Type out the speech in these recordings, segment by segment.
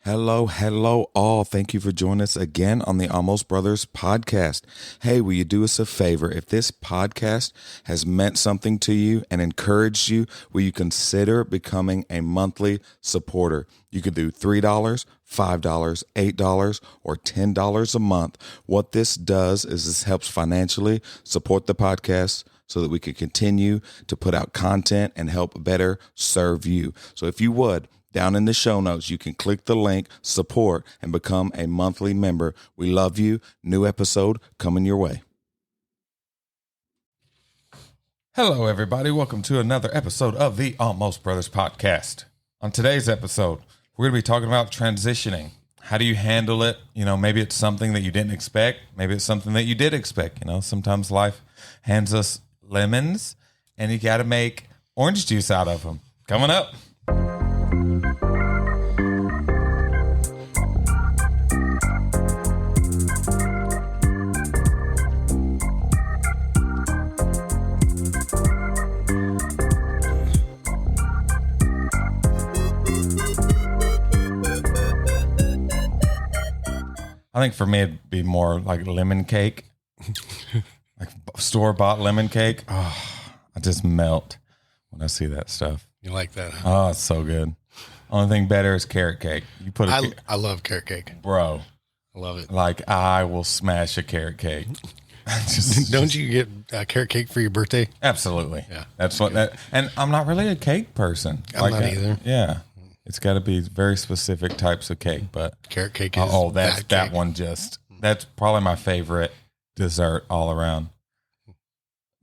Hello, all. Thank you for joining us again on the Almost Brothers podcast. Hey, will you do us a favor? If this podcast has meant something to you and encouraged you, will you consider becoming a monthly supporter? You could do $3, $5, $8, or $10 a month. What this does is this helps financially support the podcast so that we can continue to put out content and help better serve you. So if you would, down in the show notes, you can click the link, support, and become a monthly member. We love you. New episode coming your way. Hello, everybody. Welcome to another episode of the Almost Brothers podcast. On today's episode, we're going to be talking about transitioning. How do you handle it? Maybe it's something that you didn't expect. Maybe it's something that you did expect. Sometimes life hands us lemons, and you got to make orange juice out of them. Coming up. I think for me, it'd be more like lemon cake, like store-bought lemon cake. Oh, I just melt when I see that stuff. You like that? Huh? Oh, it's so good. Only thing better is carrot cake. You put I love carrot cake, bro. I love it. Like I will smash a carrot cake. Don't you get carrot cake for your birthday? Absolutely. Yeah, that's what that. And I'm not really a cake person. I'm not either. Yeah. It's got to be very specific types of cake, but carrot cake is that one that's probably my favorite dessert all around.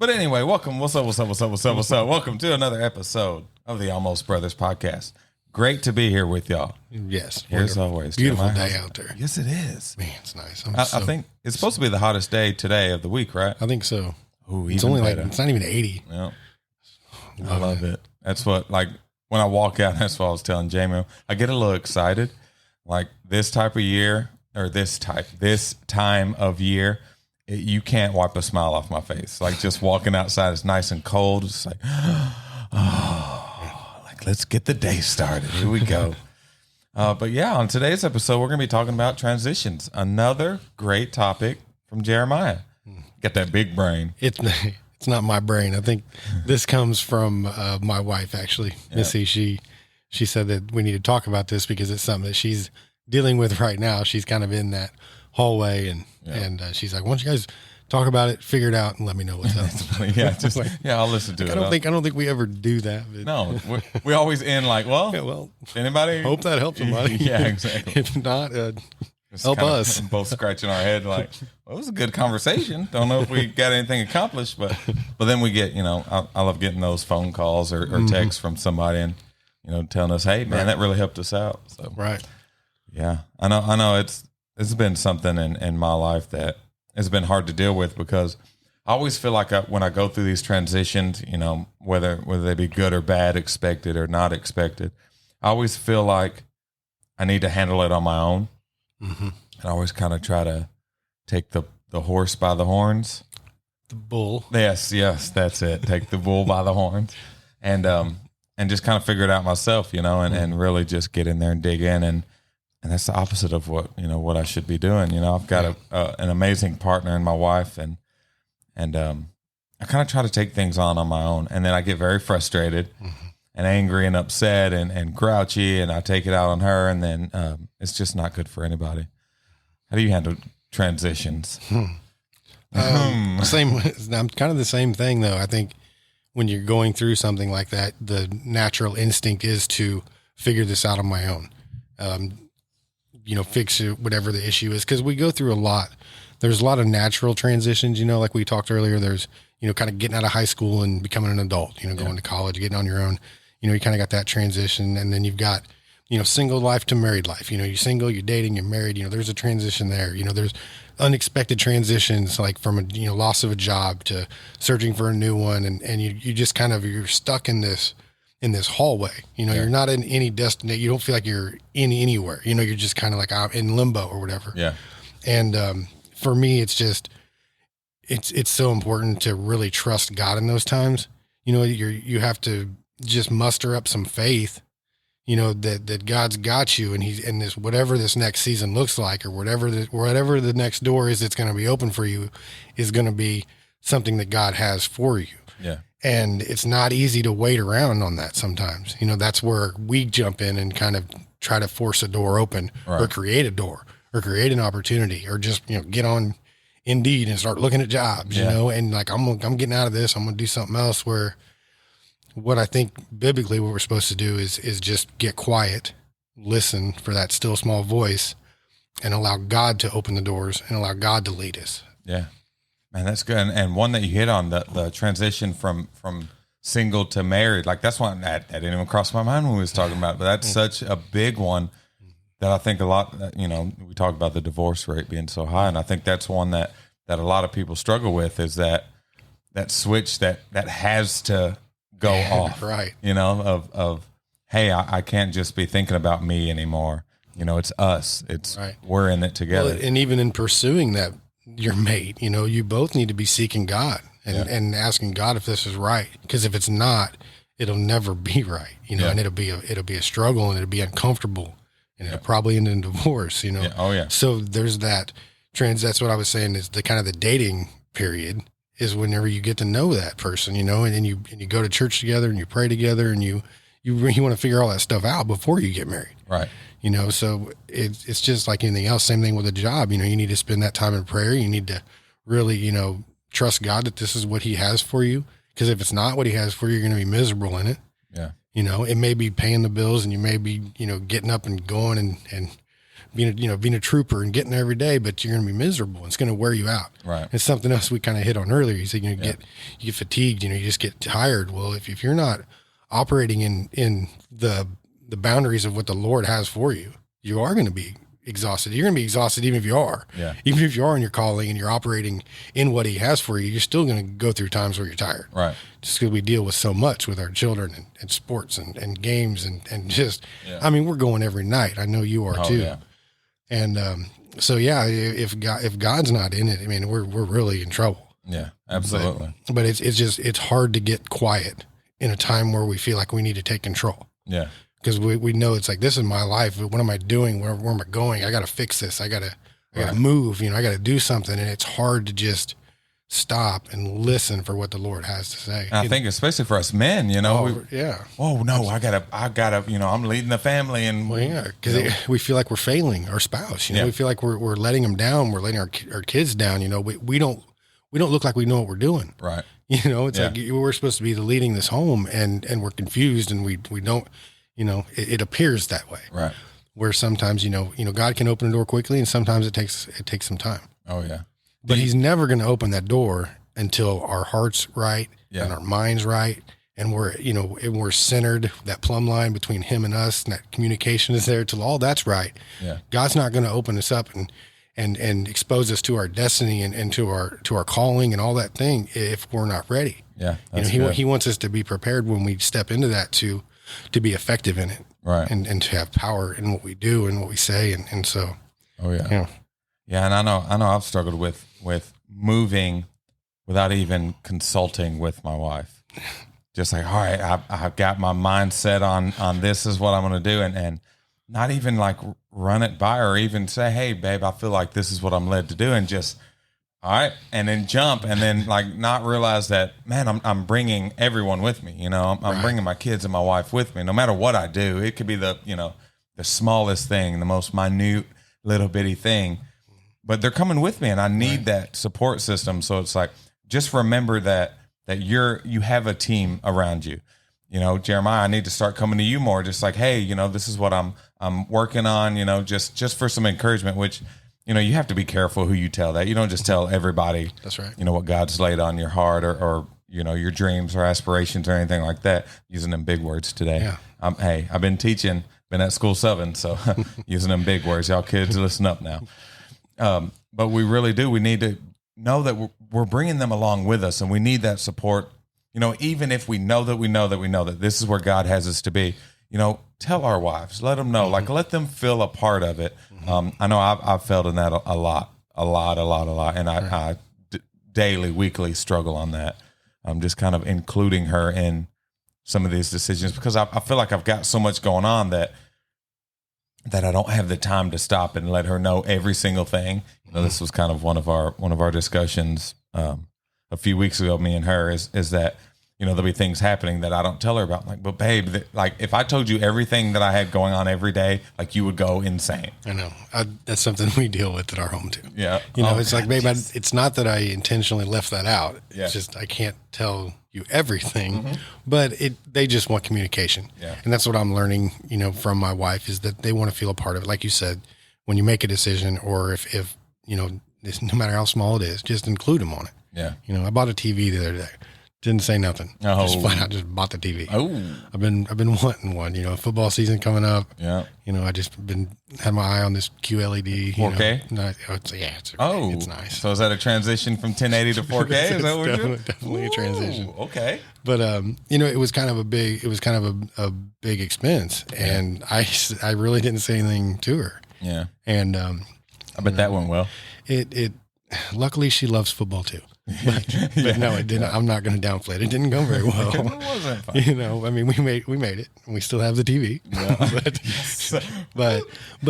But anyway, welcome. What's up? Welcome to another episode of the Almost Brothers podcast. Great to be here with y'all. Yes. As always. Beautiful day out there. Yes, it is. Man, it's nice. I think it's supposed to be the hottest day today of the week, right? I think so. Ooh, it's only better. It's not even 80. Yeah. I love it. That's what, when I walk out, that's what I was telling Jamie. I get a little excited. Like this type of year, or this time of year, you can't wipe a smile off my face. Like just walking outside, it's nice and cold. It's like, let's get the day started. Here we go. But yeah, on today's episode, we're going to be talking about transitions. Another great topic from Jeremiah. Got that big brain. It's not my brain. I think this comes from my wife, actually. Yeah. Missy, she said that we need to talk about this because it's something that she's dealing with right now. She's kind of in that hallway, and she's like, "Why don't you guys talk about it, figure it out, and let me know what's up?" I'll listen to it. I don't think we ever do that. But. No, we always end like, anybody? Hope that helps somebody. Yeah, exactly. If not, help us. Both scratching our head like, well, it was a good conversation. Don't know if we got anything accomplished, but then we get, I love getting those phone calls or texts from somebody and, telling us, hey, man, that really helped us out. So, right. Yeah, I know it's been something in my life that has been hard to deal with because I always feel like when I go through these transitions, whether they be good or bad, expected or not expected, I always feel like I need to handle it on my own. Mm-hmm. And I always kind of try to take the horse by the horns. The bull. Yes, that's it. Take the bull by the horns and just kind of figure it out myself, and really just get in there and dig in. And that's the opposite of what I should be doing. I've got an amazing partner in my wife and I kind of try to take things on my own. And then I get very frustrated and angry and upset and grouchy, and I take it out on her, and then it's just not good for anybody. How do you handle transitions? Same. I'm kind of the same thing, though. I think when you're going through something like that, the natural instinct is to figure this out on my own. Fix it, whatever the issue is, because we go through a lot. There's a lot of natural transitions, like we talked earlier. There's, kind of getting out of high school and becoming an adult, going to college, getting on your own. You kind of got that transition. And then you've got, single life to married life. You're single, you're dating, you're married. There's a transition there. There's unexpected transitions, like from a, loss of a job to searching for a new one. And you just kind of, you're stuck in this hallway. You're not in any destination. You don't feel like you're in anywhere. You're just kind of like out in limbo or whatever. Yeah. And for me, it's just, it's so important to really trust God in those times. You have to just muster up some faith you know, that God's got you, and he's in this, whatever this next season looks like, or whatever the next door is that's going to be open for you is going to be something that God has for you. Yeah. And it's not easy to wait around on that sometimes. You know, that's where we jump in and kind of try to force a door open, or create a door, or create an opportunity, or just, you know, get on Indeed and start looking at jobs, you know, and like, I'm getting out of this. I'm going to do something else. Where what I think biblically what we're supposed to do is just get quiet, listen for that still small voice, and allow God to open the doors and allow God to lead us. Yeah, man, that's good. And one that you hit on, the transition from single to married, like that's one that didn't even cross my mind when we was talking about it, but that's such a big one that I think a lot, you know, we talk about the divorce rate being so high. And I think that's one that a lot of people struggle with, is that switch that has to go off, right? You know, of, hey, I can't just be thinking about me anymore. You know, it's us, it's we're in it together. Well, and even in pursuing that, your mate, you know, you both need to be seeking God and asking God if this is right. Because if it's not, it'll never be right, you know, and it'll be a struggle, and it'll be uncomfortable, and it'll probably end in divorce, you know? Yeah. Oh yeah. So there's that that's what I was saying, is the kind of the dating period is whenever you get to know that person, you know, and then you go to church together, and you pray together, and you want to figure all that stuff out before you get married. Right. You know, so it's just like anything else. Same thing with a job. You know, you need to spend that time in prayer. You need to really, you know, trust God that this is what he has for you. Because if it's not what he has for you, you're going to be miserable in it. Yeah. You know, it may be paying the bills, and you may be, you know, getting up and going and being a trooper and getting there every day, but you're going to be miserable. It's going to wear you out. Right. It's something else we kind of hit on earlier. You said, you get fatigued, you know, you just get tired. Well, if you're not operating in the boundaries of what the Lord has for you, you are going to be exhausted. You're going to be exhausted even if you are. Yeah. Even if you are in your calling and you're operating in what he has for you, you're still going to go through times where you're tired. Right. Just because we deal with so much with our children and sports and games and just, I mean, we're going every night. I know you are too. Yeah. And so, yeah, if God's not in it, I mean, we're really in trouble. Yeah, absolutely. But it's hard to get quiet in a time where we feel like we need to take control. Yeah. Because we know it's like, this is my life. What am I doing? Where am I going? I got to fix this. I got to move, you know, I got to do something. And it's hard to just stop and listen for what the Lord has to say. And I think especially for us men, you know, Oh no, I gotta, you know, I'm leading the family, and because we feel like we're failing our spouse. You know, we feel like we're letting them down. We're letting our kids down. You know, we don't look like we know what we're doing. Right. You know, it's like we're supposed to be leading this home, and we're confused, and we don't. You know, it appears that way. Right. Where sometimes, you know, God can open a door quickly, and sometimes it takes some time. Oh yeah. But he's never going to open that door until our heart's right and our mind's right. And we're centered, that plumb line between him and us, and that communication is there till all that's right. Yeah. God's not going to open us up and expose us to our destiny and to our calling and all that thing if we're not ready. Yeah. You know, he wants us to be prepared when we step into that to be effective in it. Right. And to have power in what we do and what we say. And so. Oh yeah. Yeah. And I know I've struggled with moving without even consulting with my wife. Just like, all right, I've got my mind set on this is what I'm going to do. And not even like run it by her, or even say, hey babe, I feel like this is what I'm led to do. And just, all right. And then jump, and then like not realize that, man, I'm bringing everyone with me. You know, I'm bringing my kids and my wife with me. No matter what I do, it could be the smallest thing, the most minute little bitty thing, but they're coming with me, and I need that support system. So it's like, just remember that you have a team around you. You know, Jeremiah, I need to start coming to you more. Just like, hey, you know, this is what I'm working on, you know, just for some encouragement, which, you know, you have to be careful who you tell that. You don't just tell everybody, that's right, you know, what God's laid on your heart, or you know, your dreams or aspirations or anything like that, using them big words today. Yeah. Hey, I've been teaching, been at school 7, so using them big words. Y'all kids, listen up now. But we really do. We need to know that we're bringing them along with us, and we need that support. You know, even if we know that this is where God has us to be, you know, tell our wives, let them know, like, let them feel a part of it. I know I've felt in that a lot. And I daily, weekly struggle on that. Just kind of including her in some of these decisions, because I feel like I've got so much going on that I don't have the time to stop and let her know every single thing. You know, this was kind of one of our discussions a few weeks ago, me and her, is that, you know, there'll be things happening that I don't tell her about. Like, but babe, like if I told you everything that I had going on every day, like you would go insane. I know. That's something we deal with at our home too. Yeah. You know, it's like, babe, it's not that I intentionally left that out. Yeah. It's just, I can't tell you everything, but they just want communication. Yeah. And that's what I'm learning, you know, from my wife, is that they want to feel a part of it. Like you said, when you make a decision, or if you know, no matter how small it is, just include them on it. Yeah. You know, I bought a TV the other day. Didn't say nothing. Oh. Just flat out just bought the TV. Oh. I've been wanting one. You know, football season coming up. Yeah. You know, I just had my eye on this QLED. 4K? It's nice. So is that a transition from 1080 to 4K? Is that what we're doing? Definitely a transition. Okay. But you know, it was kind of a big expense, and I really didn't say anything to her. Yeah. And I bet that went well. It luckily she loves football too. But no, it didn't. I'm not going to downplay it. It didn't go very well. It wasn't fun. You know, I mean, we made it. We still have the TV. Yeah. but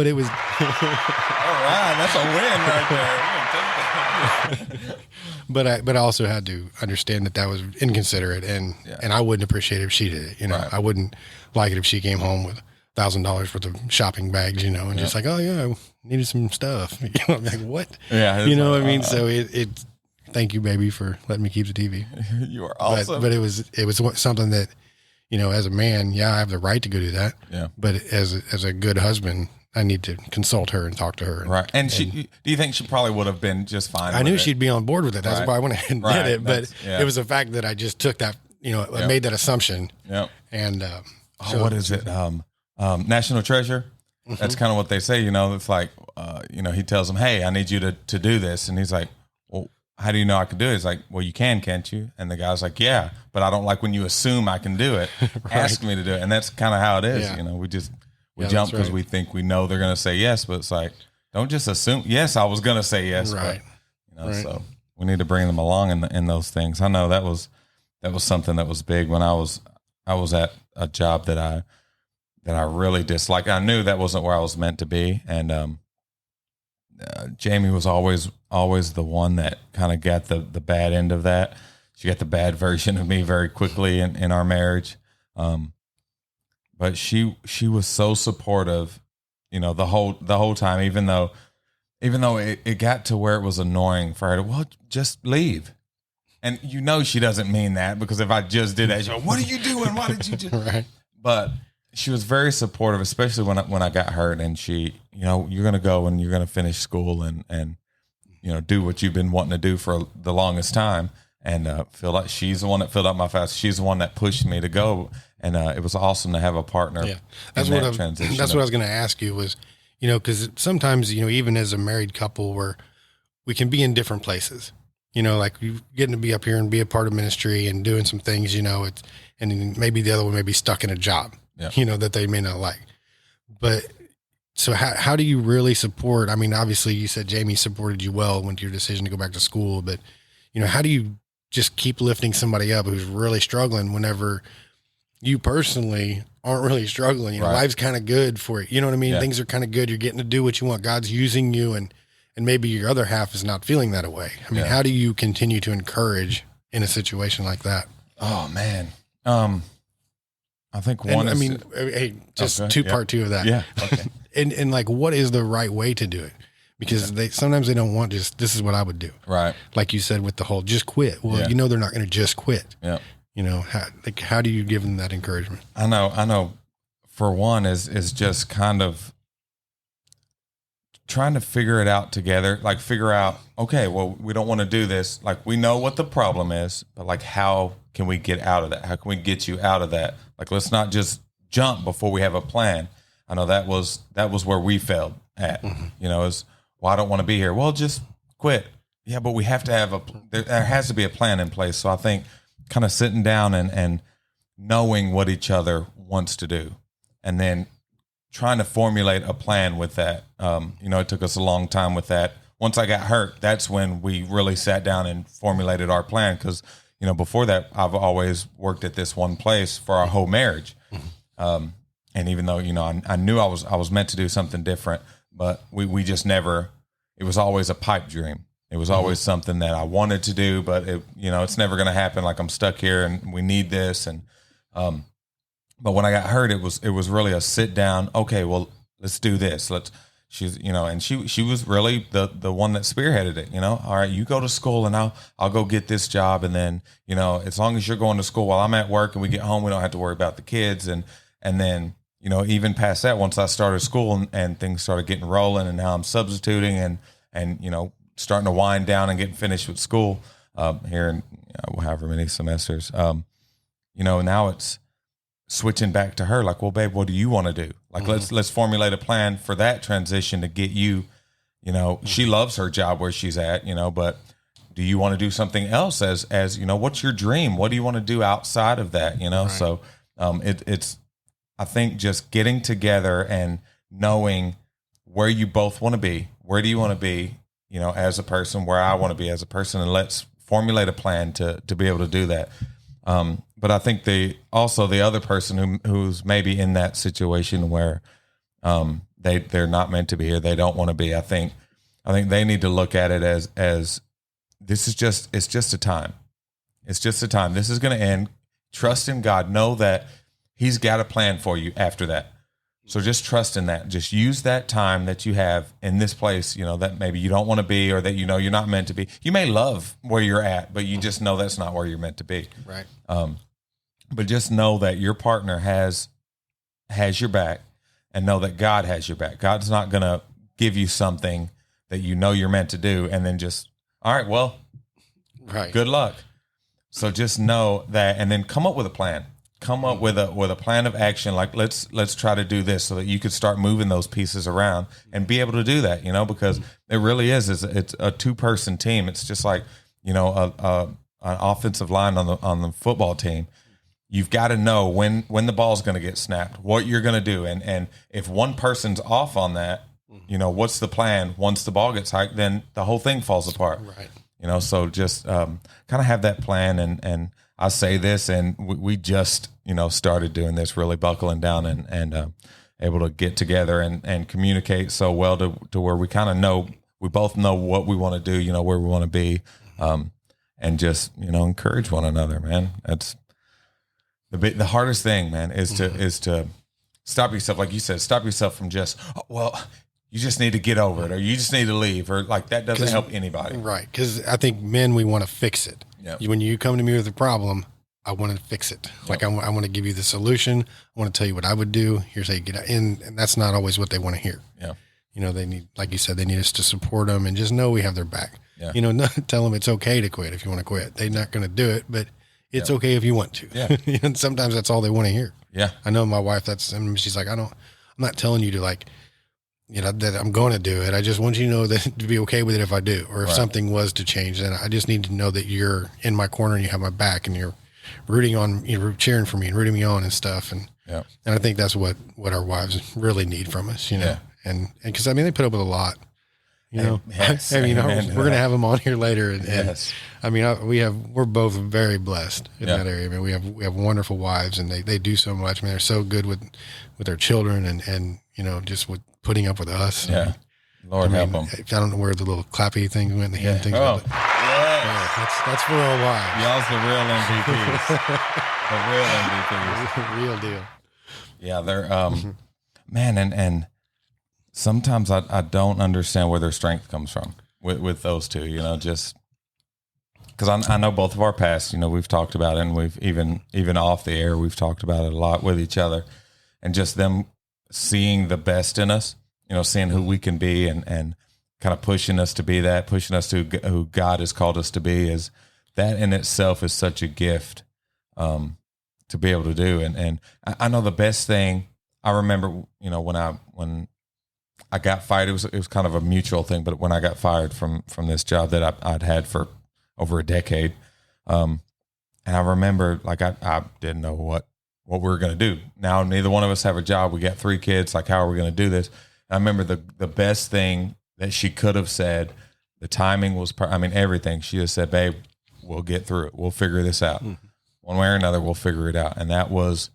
it was. All right, that's a win right there. But I also had to understand that was inconsiderate, and I wouldn't appreciate it if she did it. You know, Right. I wouldn't like it if she came home with $1,000 worth of shopping bags, you know, and just like, oh yeah, I needed some stuff. You know, I'm like, what? Yeah. You know what I mean? So it thank you, baby, for letting me keep the TV. You are awesome. But it was something that, you know, as a man, I have the right to go do that. Yeah. But as a good husband, I need to consult her and talk to her. Right. And do you think she probably would have been just fine? I knew she'd be on board with it. That's Right. why I went ahead and Right. did it. But it was the fact that I just took that, you know, I made that assumption. Yep. And what is it? National Treasure. That's kind of what they say. You know, it's like, you know, he tells him, "Hey, I need you to do this," and he's like, "Well, how do you know I can do it?" He's like, "Well, you can, can't you?" And the guy's like, "Yeah, but I don't like when you assume I can do it. Right. Ask me to do it." And that's kind of how it is. Yeah. You know, we jump that's because right. we think we know they're going to say yes, but it's like, don't just assume. Yes, I was going to say yes, Right. But, you know, Right. so we need to bring them along in those things. I know that was something that was big when I was at a job that I really disliked. I knew that wasn't where I was meant to be, and Jamie was always the one that kind of got the bad end of that. She got the bad version of me very quickly in our marriage. But she was so supportive, you know, the whole time, even though it got to where it was annoying for her to, well, just leave. And you know she doesn't mean that, because if I just did that, she'd go, "What are you doing? Why did you do?" right. But she was very supportive, especially when I got hurt, and she, you know, you're going to go and you're going to finish school and, you know, do what you've been wanting to do for the longest time. And feel like she's the one that filled up my fast. She's the one that pushed me to go. And it was awesome to have a partner. Yeah. That's in what that transition. That's what I was going to ask you was, you know, because sometimes, you know, even as a married couple, we can be in different places. You know, like you getting to be up here and be a part of ministry and doing some things, you know, and then maybe the other one may be stuck in a job, you know, that they may not like. But so how do you really support? I mean, obviously you said Jamie supported you well when your decision to go back to school, but, you know, how do you just keep lifting somebody up who's really struggling whenever you personally aren't really struggling? You know, Right. life's kind of good for you. You know what I mean? Yeah. Things are kind of good. You're getting to do what you want. God's using you, and maybe your other half is not feeling that way. I mean, Yeah. how do you continue to encourage in a situation like that? Oh man. I think one And, is, I mean, hey, just Okay, part two of that. yeah. Okay. And like, what is the right way to do it? Because sometimes they don't want this is what I would do. Right. Like you said, with the whole just quit. Well, Yeah. you know, they're not going to just quit. Yeah. You know, how do you give them that encouragement? I know. For one is just kind of trying to figure it out together. Like figure out, okay, well, we don't want to do this. Like we know what the problem is, but like, how can we get out of that? How can we get you out of that? Like, let's not just jump before we have a plan. I know that was where we failed at, you know, is, well, I don't want to be here. Well, just quit. Yeah. But we have to have there has to be a plan in place. So I think kind of sitting down and knowing what each other wants to do, and then trying to formulate a plan with that. You know, it took us a long time with that. Once I got hurt, that's when we really sat down and formulated our plan. Cause, before that, I've always worked at this one place for our whole marriage. And even though, I knew I was meant to do something different, but we just never, it was always a pipe dream. It was always something that I wanted to do, but it's never going to happen. Like, I'm stuck here and we need this. And, but when I got hurt, it was really a sit down. Okay, well, let's do this. She's, and she was really the one that spearheaded it, all right, you go to school and I'll go get this job. And then, as long as you're going to school while I'm at work and we get home, we don't have to worry about the kids. And then, even past that, once I started school and things started getting rolling, and now I'm substituting and, starting to wind down and getting finished with school, here in however many semesters, now it's switching back to her. Like, well, babe, what do you want to do? Like, let's formulate a plan for that transition to get you, she loves her job where she's at, but do you want to do something else as, what's your dream? What do you want to do outside of that? Right. So, it's, I think, just getting together and knowing where you both want to be. Where do you want to be, as a person, where I want to be as a person, and let's formulate a plan to be able to do that. But I think the other person who's maybe in that situation where they're not meant to be here, they don't want to be. I think they need to look at it as it's just a time. It's just a time. This is going to end. Trust in God. Know that He's got a plan for you after that. So just trust in that. Just use that time that you have in this place, that maybe you don't want to be, or that you're not meant to be. You may love where you're at, but you just know that's not where you're meant to be. Right. But just know that your partner has your back, and know that God has your back. God's not going to give you something that you're meant to do and then just, all right, well, right, good luck. So just know that, and then come up with a plan. Come up with a plan of action. Like, let's try to do this, so that you could start moving those pieces around and be able to do that, because it really is it's a 2-person team. It's just like, an offensive line on the football team. You've got to know when the ball's going to get snapped, what you're going to do. And if one person's off on that, what's the plan? Once the ball gets hiked, then the whole thing falls apart. Right. So just kind of have that plan. And I say this, and we just, started doing this, really buckling down and able to get together and communicate so well to where we kind of know, we both know what we want to do, where we want to be, and just, encourage one another, man. That's the hardest thing, man, is to stop yourself. Like you said, stop yourself from just, you just need to get over it, or you just need to leave, or like that doesn't help anybody. Right. Because I think men, we want to fix it. Yep. When you come to me with a problem, I want to fix it. Yep. Like I want to give you the solution. I want to tell you what I would do. Here's how you get out. And that's not always what they want to hear. Yeah. They need, like you said, they need us to support them and just know we have their back. Yeah. Not tell them it's okay to quit if you want to quit. They're not going to do it, but it's okay if you want to. Yeah. And sometimes that's all they want to hear. Yeah. I know my wife, she's like, I'm not telling you to like, that I'm going to do it. I just want you to know that to be okay with it if I do, or if something was to change, then I just need to know that you're in my corner and you have my back and you're rooting on, cheering for me and rooting me on and stuff. And, and I think that's what our wives really need from us, and cause they put up with a lot, Yes. we're going to have them on here later. And, yes. We're both very blessed in that area. We have wonderful wives, and they do so much. They're so good with their children and just with putting up with us. Yeah. Lord help them. I don't know where the little clappy things went, the hand things went. That's for our wives. Y'all's the real MVPs. Real deal. Yeah, they're man, and sometimes I don't understand where their strength comes from with those two, just because I know both of our past, we've talked about it, and we've even off the air, we've talked about it a lot with each other, and just them seeing the best in us, seeing who we can be, and kind of pushing us to be that, pushing us to who God has called us to be, is that in itself is such a gift to be able to do. And I know the best thing I remember, when I got fired, it was kind of a mutual thing, but when I got fired from this job that I'd had for over a decade, and I remember like I didn't know what we were going to do. Now neither one of us have a job. We got 3 kids. Like, how are we going to do this? And I remember the best thing that she could have said. The timing was, everything. She just said, "Babe, we'll get through it. We'll figure this out. One way or another, we'll figure it out. And that was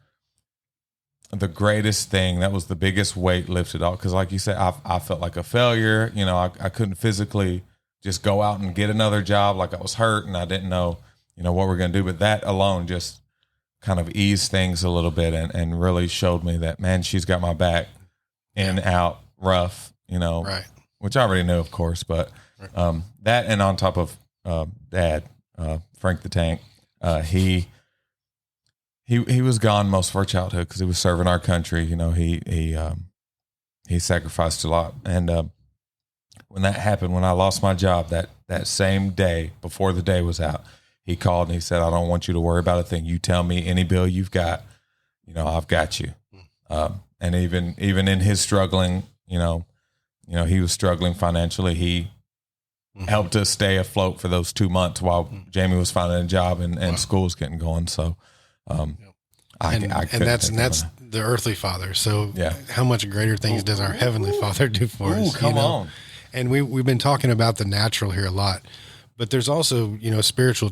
the greatest thing. That was the biggest weight lifted off. Because like you said, I felt like a failure. You know, I couldn't physically just go out and get another job. Like I was hurt and I didn't know, you know, what we're going to do. But that alone just kind of eased things a little bit and really showed me that, man, she's got my back in, out, rough, you know, Right. which I already knew, of course. But that, and on top of Dad, Frank the Tank, he was gone most of our childhood because he was serving our country. You know, he sacrificed a lot. And when that happened, when I lost my job that same day before the day was out, he called and he said, I don't want you to worry about a thing. You tell me any bill you've got, you know, I've got you. And even in his struggling, you know, he was struggling financially. He helped us stay afloat for those 2 months while Jamie was finding a job and school was getting going. So, and that's the earthly Father. So how much greater things does our Heavenly Father do for us? Come on. And we've been talking about the natural here a lot, but there's also, you know, spiritual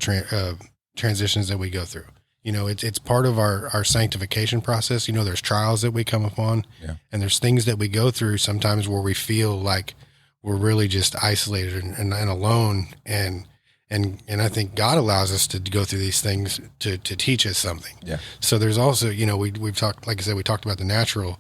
transitions that we go through. You know, it's part of our sanctification process. You know, there's trials that we come upon, and there's things that we go through sometimes where we feel like we're really just isolated and alone. And I think God allows us to go through these things to teach us something. Yeah. So there's also, you know, we've talked, like I said, we talked about the natural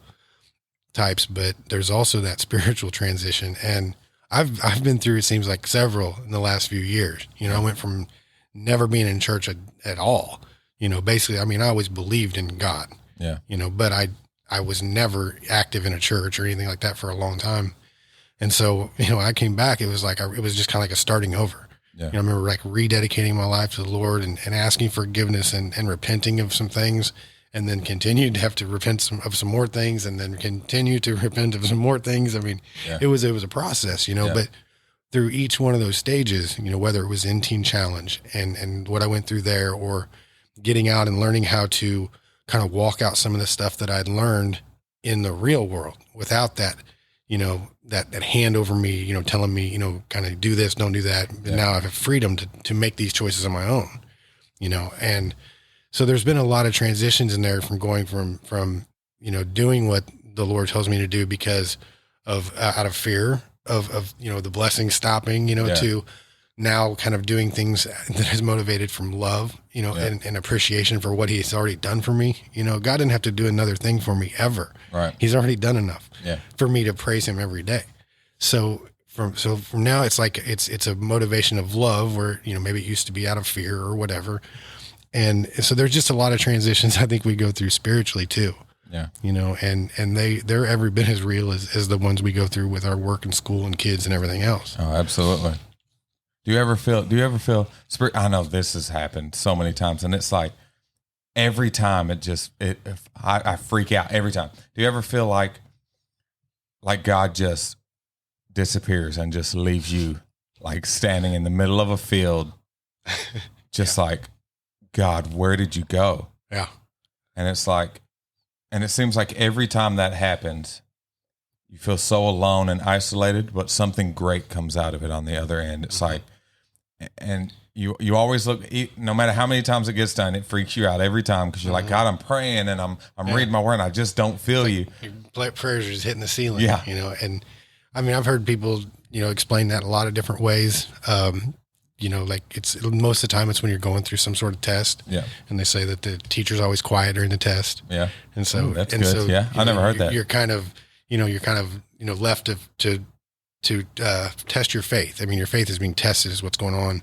types, but there's also that spiritual transition. And I've been through, it seems like several in the last few years. You know, I went from never being in church at all. You know, basically, I mean, I always believed in God. Yeah. You know, but I was never active in a church or anything like that for a long time. And so, you know, when I came back, it was like, it was just kind of like a starting over. Yeah. You know, I remember like rededicating my life to the Lord and asking forgiveness and repenting of some things, and then continued to have to repent of some more things, and then continue to repent of some more things. I mean, it was a process, you know, but through each one of those stages, you know, whether it was in Teen Challenge and what I went through there, or getting out and learning how to kind of walk out some of the stuff that I'd learned in the real world without that, you know, that hand over me, you know, telling me, you know, kind of do this, don't do that. But now I have freedom to make these choices on my own, you know? And so there's been a lot of transitions in there from going from, you know, doing what the Lord tells me to do because of, out of fear of, you know, the blessing stopping, you know, to now kind of doing things that is motivated from love, you know, and appreciation for what He's already done for me. You know, God didn't have to do another thing for me ever. Right. He's already done enough for me to praise Him every day. So from now, it's like, it's a motivation of love where, you know, maybe it used to be out of fear or whatever. And so there's just a lot of transitions I think we go through spiritually too. Yeah. You know, and they're every bit as real as the ones we go through with our work and school and kids and everything else. Oh, absolutely. Do you ever feel spirit? I know this has happened so many times, and it's like every time I freak out every time. Do you ever feel like God just disappears and just leaves you like standing in the middle of a field, just like, God, where did you go? Yeah. And it's like, and it seems like every time that happens, you feel so alone and isolated, but something great comes out of it on the other end. It's like, and you always look, no matter how many times it gets done, it freaks you out every time because you're like, God, I'm praying and I'm reading my word and I just don't feel you. Your prayers are just hitting the ceiling. Yeah. You know, and I mean, I've heard people, you know, explain that a lot of different ways. You know, like most of the time it's when you're going through some sort of test. Yeah. And they say that the teacher's always quiet during the test. Yeah. And so that's good. So, yeah. I never heard that. You're kind of, you know, left to test your faith. I mean, your faith is being tested is what's going on.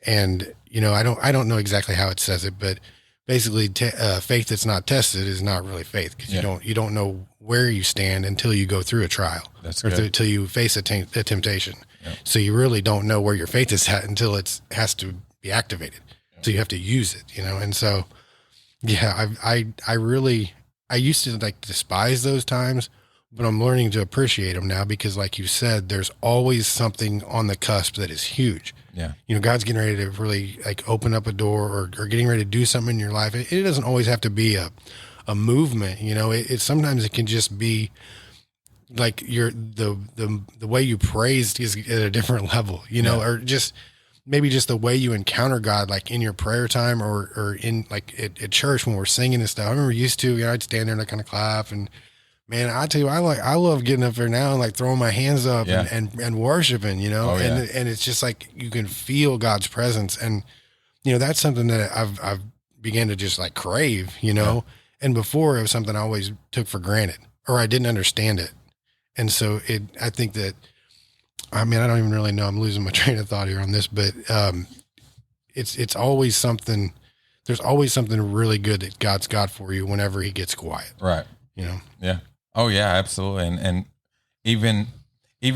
And, you know, I don't know exactly how it says it, but basically faith that's not tested is not really faith because you don't know where you stand until you go through a trial. That's good. Or until you face a temptation. Yeah. So you really don't know where your faith is at until it has to be activated. Yeah. So you have to use it, you know? And so, yeah, I used to like despise those times, but I'm learning to appreciate them now because like you said, there's always something on the cusp that is huge. Yeah. You know, God's getting ready to really like open up a door or getting ready to do something in your life. It doesn't always have to be a movement, you know, sometimes it can just be like the way you praised is at a different level, you know, or just maybe just the way you encounter God, like in your prayer time or in like at church when we're singing and stuff. I remember used to, I'd stand there and I kind of clap, and man, I tell you, I love getting up there now and like throwing my hands up and worshiping, and it's just like, you can feel God's presence. And, that's something that I've began to just like crave, and before it was something I always took for granted or I didn't understand it. And so I think that, I mean, I don't even really know, I'm losing my train of thought here on this, but it's always something, there's always something really good that God's got for you whenever he gets quiet. Right. Yeah. Oh yeah, absolutely. And even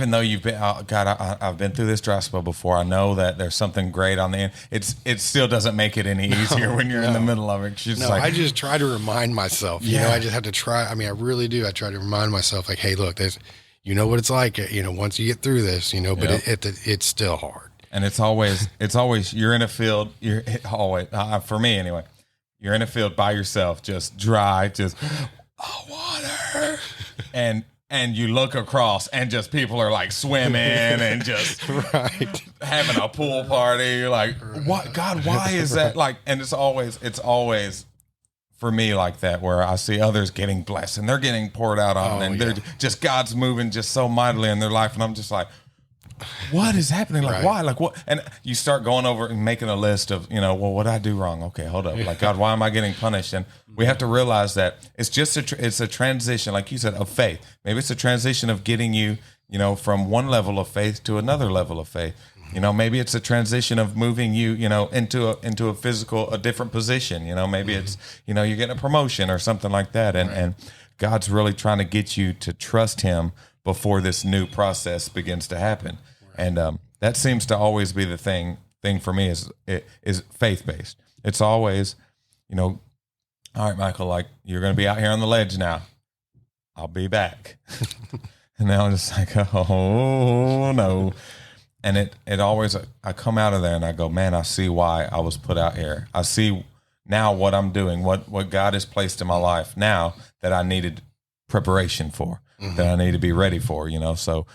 though you've been, I've been through this dry spell before. I know that there's something great on the end. It still doesn't make it any easier when you're in the middle of it. I just try to remind myself, I just have to try. I mean, I really do. I try to remind myself like, hey, look, there's, what it's like, once you get through this, but it's still hard. And it's always, you're in a field, for me anyway, you're in a field by yourself, just dry, just water. And you look across and just people are like swimming and just having a pool party. You're like, what, God, why is that? Like, and it's always for me like that, where I see others getting blessed and they're getting poured out on, and they're just, God's moving just so mightily in their life. And I'm just like, what is happening? Like, why? Like, what? And you start going over and making a list of, well, what did I do wrong? Okay, hold up. Like, God, why am I getting punished? And we have to realize that it's just it's a transition, like you said, of faith. Maybe it's a transition of getting you, from one level of faith to another level of faith. Maybe it's a transition of moving you, into a different position. Maybe it's, you're getting a promotion or something like that. And God's really trying to get you to trust him before this new process begins to happen. And that seems to always be the thing for me is faith-based. It's always, all right, Michael, like, you're going to be out here on the ledge now. I'll be back. And now I'm just like, oh, no. And it always, I come out of there and I go, man, I see why I was put out here. I see now what I'm doing, what God has placed in my life now that I needed preparation for. That I need to be ready for, So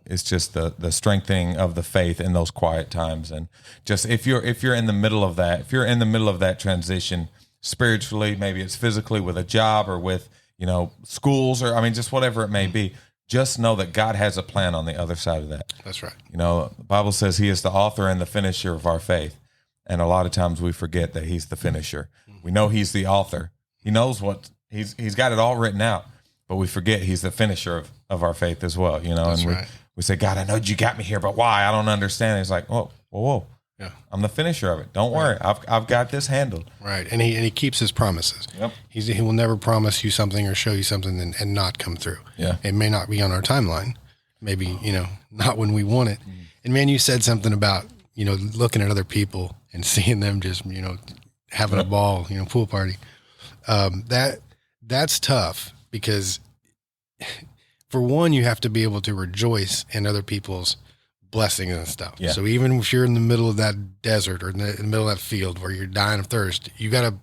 it's just the strengthening of the faith in those quiet times, and just if you're in the middle of that, transition spiritually, maybe it's physically with a job or with schools, or just whatever it may be. Just know that God has a plan on the other side of that. That's right. The Bible says He is the author and the finisher of our faith, and a lot of times we forget that He's the finisher. We know He's the author. He knows what He's got it all written out. But we forget He's the finisher of our faith as well, That's and right. we say, God, I know you got me here, but why? I don't understand. He's like, whoa. Yeah. I'm the finisher of it. Don't worry. I've got this handled. Right. And he keeps his promises. Yep. He will never promise you something or show you something and not come through. Yeah. It may not be on our timeline. Maybe, not when we want it. And man, you said something about, looking at other people and seeing them just, having a ball, pool party. That's tough. Because for one, you have to be able to rejoice in other people's blessings and stuff. Yeah. So even if you're in the middle of that desert or in the middle of that field where you're dying of thirst, you got to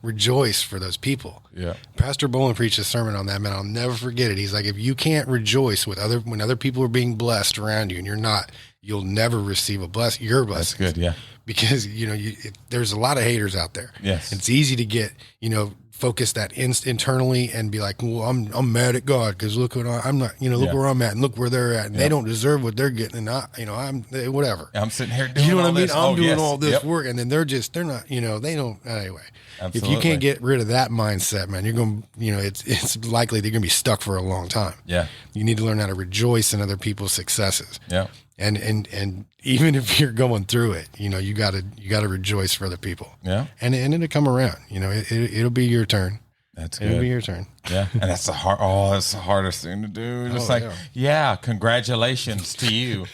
rejoice for those people. Yeah. Pastor Bolin preached a sermon on that, man. I'll never forget it. He's like, if you can't rejoice when other people are being blessed around you and you're not, you'll never receive your blessing. That's good. Yeah. Because, there's a lot of haters out there. Yes. It's easy to get, focus that internally and be like, well, I'm mad at God because look what I'm not, look where I'm at and look where they're at, and they don't deserve what they're getting, and I'm whatever. I'm sitting here doing all this. I'm doing all this work, and then they're not, they don't anyway. Absolutely. If you can't get rid of that mindset, man, you're going to, it's likely they're going to be stuck for a long time. Yeah. You need to learn how to rejoice in other people's successes. Yeah. And even if you're going through it, you gotta rejoice for other people. Yeah. And it'll come around, it'll be your turn. That's good. It'll be your turn. Yeah. And that's the hardest thing to do. Just congratulations to you.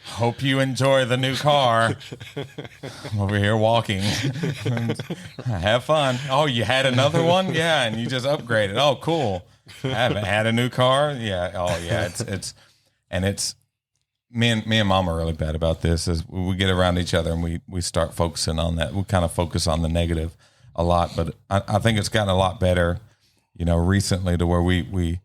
Hope you enjoy the new car. I'm over here walking. Have fun. Oh, you had another one? Yeah. And you just upgraded. Oh, cool. I haven't had a new car. Yeah. Oh yeah. It's me and Mom are really bad about this. As we get around each other and we start focusing on that. We kind of focus on the negative a lot, but I think it's gotten a lot better, recently, to where we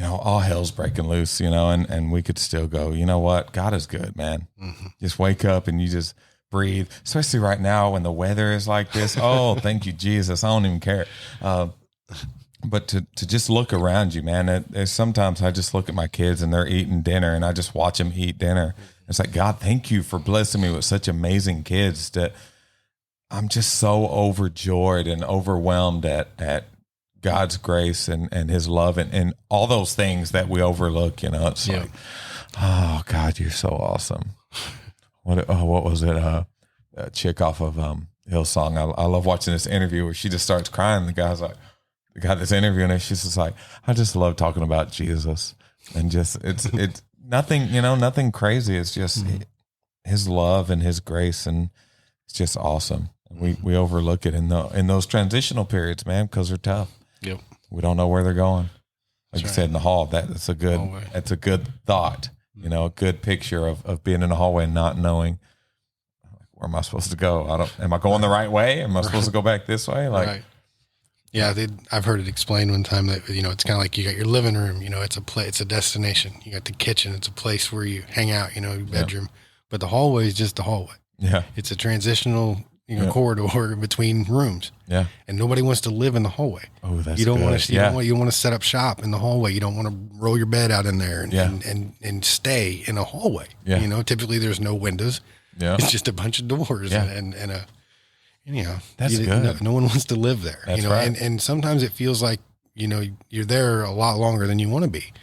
all hell's breaking loose, and we could still go, you know what? God is good, man. Mm-hmm. Just wake up and you just breathe, especially right now when the weather is like this. Oh, thank you, Jesus. I don't even care. But to just look around you, man, sometimes I just look at my kids and they're eating dinner and I just watch them eat dinner. It's like, God, thank you for blessing me with such amazing kids that I'm just so overjoyed and overwhelmed at God's grace and his love and all those things that we overlook, It's like, oh God, you're so awesome. What was it? A chick off of Hillsong. I love watching this interview where she just starts crying. The guy's like, the guy that's interviewing her, she's just like, I just love talking about Jesus. And just, it's nothing, nothing crazy. It's just his love and his grace. And it's just awesome. We overlook it in those transitional periods, man, because they're tough. Yep. We don't know where they're going. Like you said, in the hall, that's a good thought, a good picture of being in the hallway and not knowing, where am I supposed to go? Am I going the right way? Am I supposed to go back this way? Like, yeah, I've heard it explained one time that, it's kind of like you got your living room, it's a destination. You got the kitchen. It's a place where you hang out, your bedroom, but the hallway is just the hallway. Yeah. It's a transitional corridor between rooms. Yeah. And nobody wants to live in the hallway. Oh, that's you don't good. want to. You want to set up shop in the hallway. You don't want to roll your bed out in there and stay in a hallway. Yeah. Typically there's no windows. Yeah. It's just a bunch of doors and a. Anyhow, that's good. No one wants to live there. That's right. And sometimes it feels like you're there a lot longer than you want to be.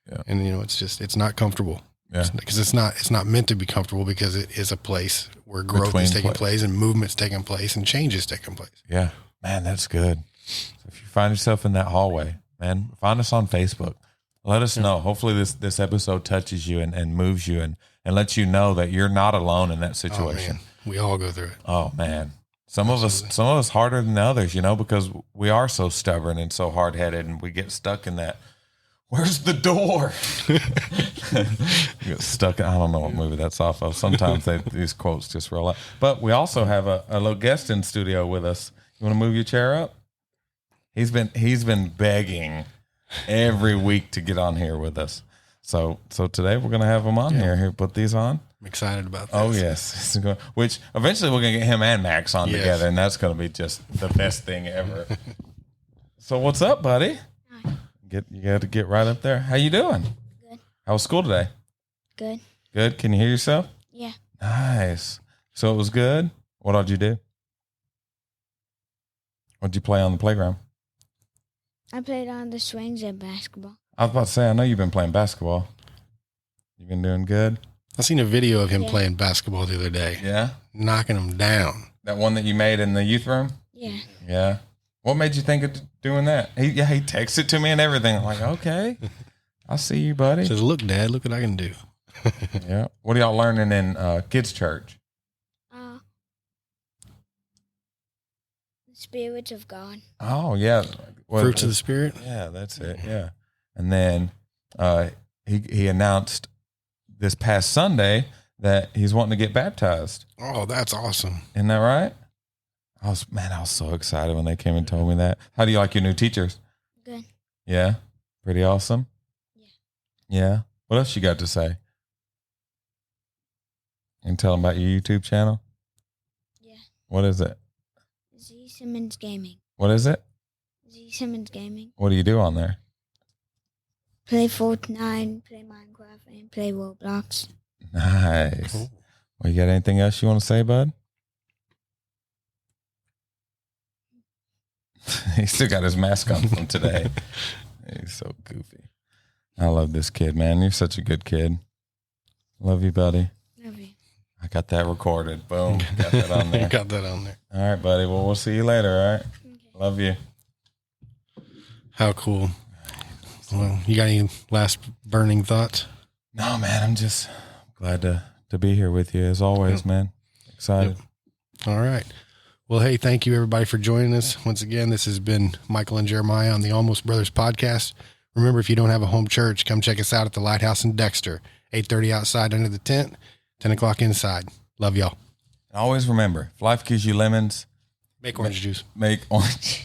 Yeah. And it's not comfortable. Yeah. Because it's not meant to be comfortable, because it is a place where growth is taking place and movement's taking place and change is taking place. Yeah, man, that's good. So if you find yourself in that hallway, man, find us on Facebook. Let us know. Hopefully this episode touches you and moves you and lets you know that you're not alone in that situation. Oh, man. We all go through it. Oh man. Some of us harder than others, because we are so stubborn and so hard headed and we get stuck in that. Where's the door? Get stuck. I don't know what movie that's off of. Sometimes these quotes just roll out. But we also have a little guest in studio with us. You want to move your chair up? He's been begging every week to get on here with us. So today we're gonna have him on here. Here, put these on. I'm excited about this. Oh yes, which eventually we're gonna get him and Max on together, and that's gonna be just the best thing ever. So what's up, buddy? You got to get right up there. How you doing? Good. How was school today? Good. Good. Can you hear yourself? Yeah. Nice. So it was good. What did you do? What did you play on the playground? I played on the swings and basketball. I was about to say, I know you've been playing basketball. You've been doing good. I seen a video of him playing basketball the other day. Yeah. Knocking them down. That one that you made in the youth room? Yeah. Yeah. What made you think of doing that? He texted to me and everything. I'm like, okay, I see you, buddy. Says, look, Dad, look what I can do. Yeah. What are y'all learning in kids' church? The Spirit of God. Oh, yeah. Fruits of the Spirit? Yeah, that's it. Yeah. And then he announced this past Sunday that he's wanting to get baptized. Oh, that's awesome. Isn't that right? I was so excited when they came and told me that. How do you like your new teachers? Good. Yeah? Pretty awesome? Yeah. Yeah? What else you got to say? And tell them about your YouTube channel? Yeah. What is it? Z Simmons Gaming. What is it? Z Simmons Gaming. What do you do on there? Play Fortnite, play Minecraft, and play Roblox. Nice. Cool. Well, you got anything else you want to say, bud? He still got his mask on from today. He's so goofy. I love this kid, man. You're such a good kid. Love you, buddy. Love you. I got that recorded. Boom. Got that on there. Got that on there. All right, buddy. Well, we'll see you later, all right? Okay. Love you. How cool. Well, you got any last burning thoughts? No, man. I'm just glad to be here with you as always, man. Excited. Yep. All right. Well, hey, thank you everybody for joining us. Once again, this has been Michael and Jeremiah on the Almost Brothers podcast. Remember, if you don't have a home church, come check us out at the Lighthouse in Dexter, 8:30 outside under the tent, 10 o'clock inside. Love y'all. And always remember, if life gives you lemons, Make orange juice. make orange.